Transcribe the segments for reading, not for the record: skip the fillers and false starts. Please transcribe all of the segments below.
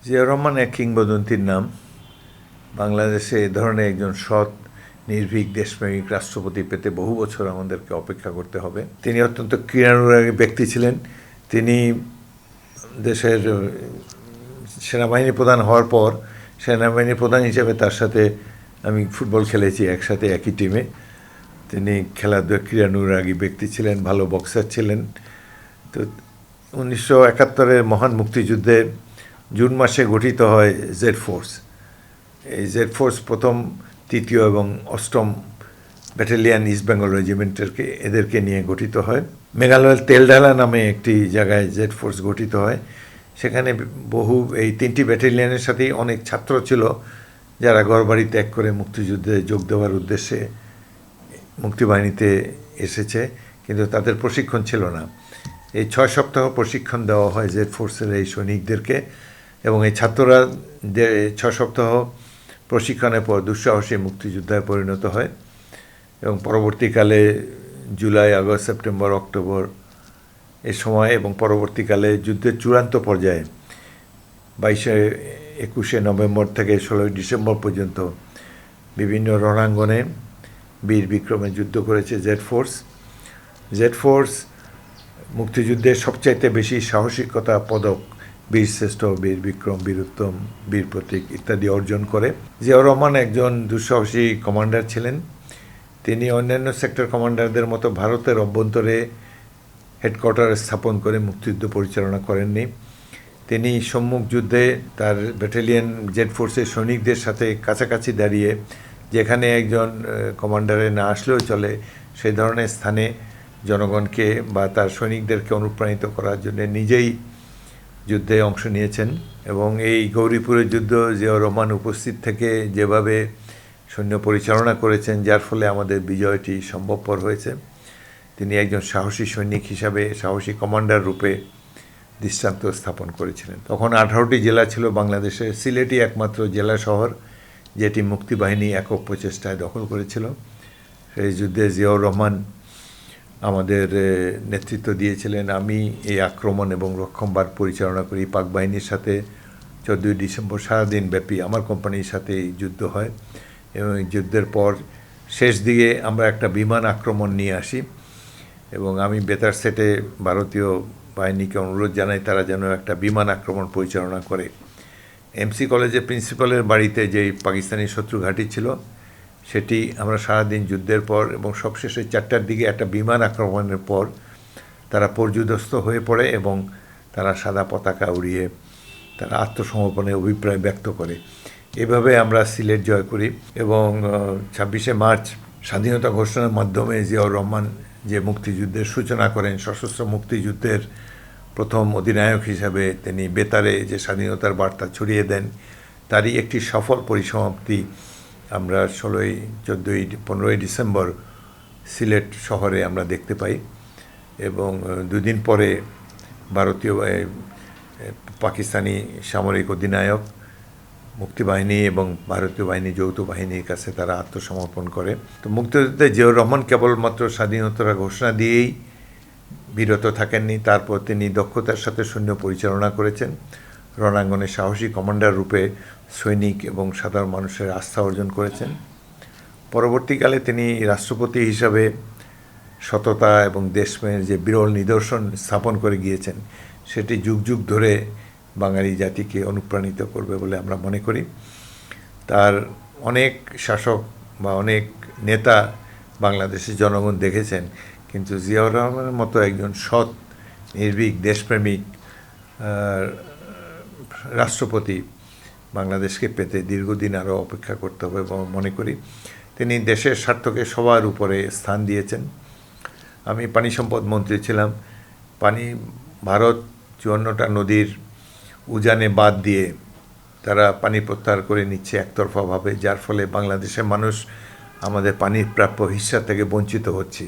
জিয়াউর রহমান এক কিংবদন্তির নাম। বাংলাদেশে এ ধরনের একজন সৎ, নির্ভীক, দেশপ্রেমিক রাষ্ট্রপতি পেতে বহু বছর আমাদেরকে অপেক্ষা করতে হবে। তিনি অত্যন্ত ক্রীড়ানুরাগী ব্যক্তি ছিলেন। তিনি দেশের সেনাবাহিনী প্রধান হওয়ার পর সেনাবাহিনী প্রধান হিসেবে তার সাথে আমি ফুটবল খেলেছি একসাথে একই টিমে। তিনি ক্রীড়ানুরাগী ব্যক্তি ছিলেন, ভালো বক্সার ছিলেন। তো 1971-এর মহান মুক্তিযুদ্ধে জুন মাসে গঠিত হয় জেড ফোর্স। এই জেড ফোর্স প্রথম, তৃতীয় এবং অষ্টম ব্যাটালিয়ান ইস্ট বেঙ্গল এদেরকে নিয়ে গঠিত হয়। মেঘালয়ের তেলডালা নামে একটি জায়গায় জেড ফোর্স গঠিত হয়। সেখানে এই তিনটি ব্যাটালিয়ানের সাথেই অনেক ছাত্র ছিল যারা ঘরবাড়ি ত্যাগ করে মুক্তিযুদ্ধে যোগ দেওয়ার উদ্দেশ্যে মুক্তিবাহিনীতে এসেছে, কিন্তু তাদের প্রশিক্ষণ ছিল না। এই 6 সপ্তাহ প্রশিক্ষণ দেওয়া হয় জেড ফোর্সের এই সৈনিকদেরকে, এবং এই ছাত্ররা 6 সপ্তাহ প্রশিক্ষণের পর দুঃসাহসী মুক্তিযোদ্ধায় পরিণত হয় এবং পরবর্তীকালে জুলাই, আগস্ট, সেপ্টেম্বর, অক্টোবর এ সময় এবং পরবর্তীকালে যুদ্ধের চূড়ান্ত পর্যায়ে 21শে নভেম্বর থেকে 16ই ডিসেম্বর পর্যন্ত বিভিন্ন রণাঙ্গনে বীর বিক্রমে যুদ্ধ করেছে জেড ফোর্স। জেড ফোর্স মুক্তিযুদ্ধের সবচাইতে বেশি সাহসিকতা পদক বীরশ্রেষ্ঠ, বীর বিক্রম, বীর উত্তম, বীর প্রতীক ইত্যাদি অর্জন করে। জিয়াউর রহমান একজন দুঃসাহসী কমান্ডার ছিলেন। তিনি অন্যান্য সেক্টর কমান্ডারদের মতো ভারতের অভ্যন্তরে হেডকোয়ার্টার স্থাপন করে মুক্তিযুদ্ধ পরিচালনা করেননি। তিনি সম্মুখ যুদ্ধে তার ব্যাটালিয়ন জেড ফোর্সের সৈনিকদের সাথে কাছাকাছি দাঁড়িয়ে, যেখানে একজন কমান্ডারে না আসলেও চলে সেই ধরনের স্থানে জনগণকে বা তার সৈনিকদেরকে অনুপ্রাণিত করার জন্য নিজেই যুদ্ধে অংশ নিয়েছেন। এবং এই গৌরীপুরের যুদ্ধ জিয়াউর রহমান উপস্থিত থেকে যেভাবে সৈন্য পরিচালনা করেছেন, যার ফলে আমাদের বিজয়টি সম্ভবপর হয়েছে। তিনি একজন সাহসী সৈনিক হিসাবে, সাহসী কমান্ডার রূপে দৃষ্টান্ত স্থাপন করেছিলেন। তখন 18টি জেলা ছিল বাংলাদেশে। সিলেটই একমাত্র জেলা শহর যেটি মুক্তিবাহিনী একক প্রচেষ্টায় দখল করেছিল। সেই যুদ্ধে জিয়াউর রহমান আমাদের নেতৃত্ব দিয়েছিলেন। আমি এই আক্রমণ এবং রক্ষণভাগ পরিচালনা করি পাক বাহিনীর সাথে। 14ই ডিসেম্বর সারাদিন ব্যাপী আমার কোম্পানির সাথে এই যুদ্ধ হয়, এবং এই যুদ্ধের পর শেষ দিকে আমরা একটা বিমান আক্রমণ নিয়ে আসি, এবং আমি বেতার সেটে ভারতীয় বাহিনীকে অনুরোধ জানাই তারা যেন একটা বিমান আক্রমণ পরিচালনা করে। এমসি কলেজের প্রিন্সিপালের বাড়িতে যেই পাকিস্তানি শত্রু ঘাঁটি ছিল, সেটি আমরা সারাদিন যুদ্ধের পর এবং সবশেষে 4টার দিকে একটা বিমান আক্রমণের পর তারা পর্যুদস্ত হয়ে পড়ে এবং তারা সাদা পতাকা উড়িয়ে তারা আত্মসমর্পণের অভিপ্রায় ব্যক্ত করে। এভাবে আমরা সিলেট জয় করি, এবং 26শে মার্চ স্বাধীনতা ঘোষণার মাধ্যমে জিয়াউর রহমান যে মুক্তিযুদ্ধের সূচনা করেন, সশস্ত্র মুক্তিযুদ্ধের প্রথম অধিনায়ক হিসাবে তিনি বেতারে যে স্বাধীনতার বার্তা ছড়িয়ে দেন, তারই একটি সফল পরিসমাপ্তি আমরা 15ই ডিসেম্বর সিলেট শহরে আমরা দেখতে পাই। এবং 2 দিন পরে পাকিস্তানি সামরিক অধিনায়ক মুক্তিবাহিনী এবং ভারতীয় বাহিনী যৌথ বাহিনীর কাছে তারা আত্মসমর্পণ করে। তো মুক্তিযুদ্ধে জিয়াউর রহমান কেবলমাত্র স্বাধীনতার ঘোষণা দিয়েই বিরত থাকেননি, তারপর তিনি দক্ষতার সাথে সৈন্য পরিচালনা করেছেন। রণাঙ্গনে সাহসী কমান্ডার রূপে সৈনিক এবং সাধারণ মানুষের আস্থা অর্জন করেছেন। পরবর্তীকালে তিনি রাষ্ট্রপতি হিসাবে সততা এবং দেশপ্রেমের যে বিরল নিদর্শন স্থাপন করে গিয়েছেন, সেটি যুগ যুগ ধরে বাঙালি জাতিকে অনুপ্রাণিত করবে বলে আমরা মনে করি। তার অনেক শাসক বা অনেক নেতা বাংলাদেশের জনগণ দেখেছেন, কিন্তু জিয়াউর রহমানের মতো একজন সৎ, নির্ভীক, দেশপ্রেমিক রাষ্ট্রপতি বাংলাদেশকে পেতে দীর্ঘদিন আরও অপেক্ষা করতে হবে এবং মনে করি তিনি দেশের স্বার্থকে সবার উপরে স্থান দিয়েছেন। আমি পানি সম্পদ মন্ত্রী ছিলাম। ভারত 54টা নদীর উজানে বাদ দিয়ে তারা পানি প্রত্যাহার করে নিচ্ছে একতরফাভাবে, যার ফলে বাংলাদেশের মানুষ আমাদের পানির প্রাপ্য হিস্সা থেকে বঞ্চিত হচ্ছে।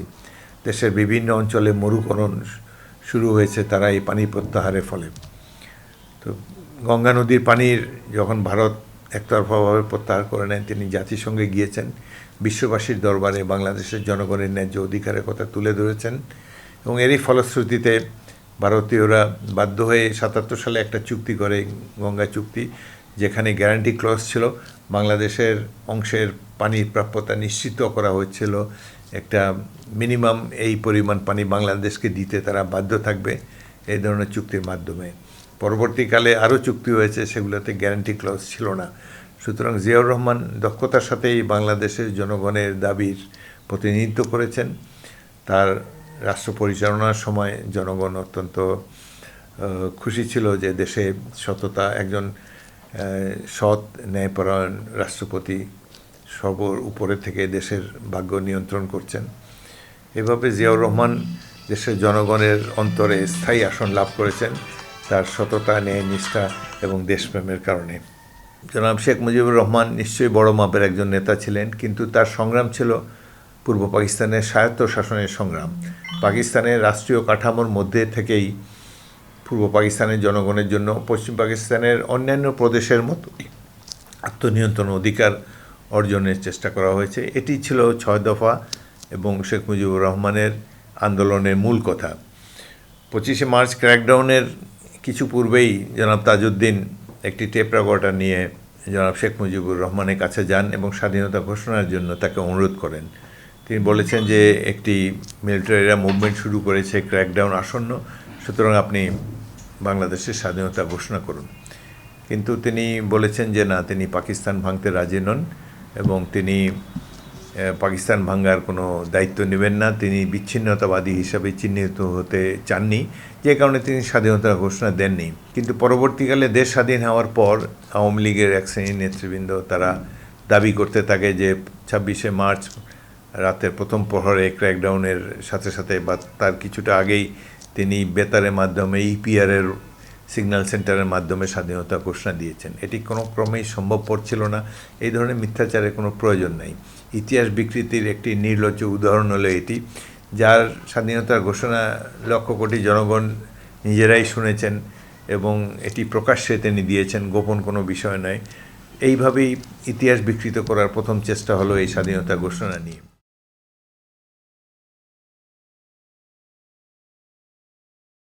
দেশের বিভিন্ন অঞ্চলে মরুকরণ শুরু হয়েছে তারা এই পানি প্রত্যাহারের ফলে। তো গঙ্গা নদীর পানির যখন ভারত একতরফাভাবে প্রত্যাহার করে নেন, তিনি জাতিসংঘে গিয়েছেন, বিশ্ববাসীর দরবারে বাংলাদেশের জনগণের ন্যায্য অধিকারের কথা তুলে ধরেছেন, এবং এরই ফলশ্রুতিতে ভারতীয়রা বাধ্য হয়ে ৭৭ সালে একটা চুক্তি করে, গঙ্গা চুক্তি, যেখানে গ্যারান্টি ক্লজ ছিল, বাংলাদেশের অংশের পানির প্রাপ্যতা নিশ্চিত করা হয়েছিল, একটা মিনিমাম এই পরিমাণ পানি বাংলাদেশকে দিতে তারা বাধ্য থাকবে এই ধরনের চুক্তির মাধ্যমে। পরবর্তীকালে আরও চুক্তি হয়েছে, সেগুলোতে গ্যারান্টি ক্লজ ছিল না। সুতরাং জিয়াউর রহমান দক্ষতার সাথেই বাংলাদেশের জনগণের দাবির প্রতিনিধিত্ব করেছেন। তার রাষ্ট্র পরিচালনার সময় জনগণ অত্যন্ত খুশি ছিল যে দেশে সততা, একজন সৎ ন্যায়পরায়ণ রাষ্ট্রপতি সর্বর উপরে থেকে দেশের ভাগ্য নিয়ন্ত্রণ করছেন। এভাবে জিয়াউর রহমান দেশের জনগণের অন্তরে স্থায়ী আসন লাভ করেছেন তার সততা, ন্যায়নিষ্ঠা এবং দেশপ্রেমের কারণে। জনাব শেখ মুজিবুর রহমান নিশ্চয়ই বড় মাপের একজন নেতা ছিলেন, কিন্তু তার সংগ্রাম ছিল পূর্ব পাকিস্তানের স্বায়ত্তশাসনের সংগ্রাম। পাকিস্তানের রাষ্ট্রীয় কাঠামোর মধ্যে থেকেই পূর্ব পাকিস্তানের জনগণের জন্য পশ্চিম পাকিস্তানের অন্যান্য প্রদেশের মতো আত্মনিয়ন্ত্রণ অধিকার অর্জনের চেষ্টা করা হয়েছে। এটি ছিল ৬ দফা এবং শেখ মুজিবুর রহমানের আন্দোলনের মূল কথা। 25শে মার্চ ক্র্যাকডাউনের কিছু পূর্বেই জনাব তাজউদ্দিন একটি টেপ রেকর্ডার নিয়ে জনাব শেখ মুজিবুর রহমানের কাছে যান এবং স্বাধীনতা ঘোষণার জন্য তাকে অনুরোধ করেন। তিনি বলেছেন যে একটি মিলিটারিরা মুভমেন্ট শুরু করেছে, ক্র্যাকডাউন আসন্ন, সুতরাং আপনি বাংলাদেশের স্বাধীনতা ঘোষণা করুন। কিন্তু তিনি বলেছেন যে না, তিনি পাকিস্তান ভাঙতে রাজি নন এবং তিনি পাকিস্তান ভাঙার কোনো দায়িত্ব নেবেন না। তিনি বিচ্ছিন্নতাবাদী হিসাবে চিহ্নিত হতে চাননি, যে কারণে তিনি স্বাধীনতার ঘোষণা দেননি। কিন্তু পরবর্তীকালে দেশ স্বাধীন হওয়ার পর আওয়ামী লীগের এক শ্রেণীর নেতৃবৃন্দ তারা দাবি করতে থাকে যে 26শে মার্চ রাতের প্রথম প্রহরে ক্র্যাকডাউনের সাথে সাথে বা তার কিছুটা আগেই তিনি বেতারের মাধ্যমে ইপিআরের সিগন্যাল সেন্টারের মাধ্যমে স্বাধীনতা ঘোষণা দিয়েছেন। এটি কোনো ক্রমেই সম্ভবপর ছিল না। এই ধরনের মিথ্যাচারের কোনো প্রয়োজন নেই। ইতিহাস বিকৃতির একটি নির্লজ্জ উদাহরণ হলো এটি, যার স্বাধীনতার ঘোষণা লক্ষ কোটি জনগণ নিজেরাই শুনেছেন এবং এটি প্রকাশ্যে তিনি দিয়েছেন, গোপন কোনো বিষয় নয়। এইভাবেই ইতিহাস বিকৃত করার প্রথম চেষ্টা হলো এই স্বাধীনতা ঘোষণা নিয়ে।